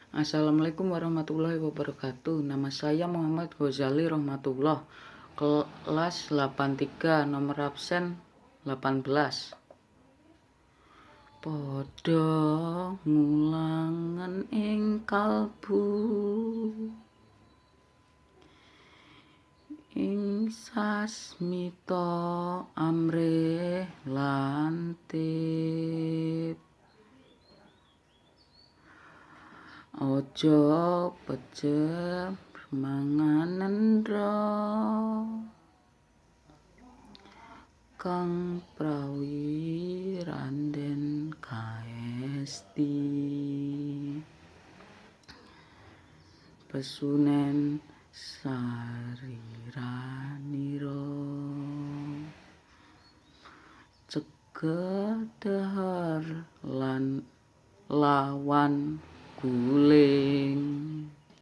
Assalamualaikum warahmatullahi wabarakatuh. Nama saya Muhammad Ghazali Rahmatullah. Kelas 83, nomor absen 18. Padha ngulangen ing kalbu ing sasmita amrih lantip. Ojo pecep mangan endra kang prawi randen kaesti. Pesunen sariranira cegah dahar lan lawan gule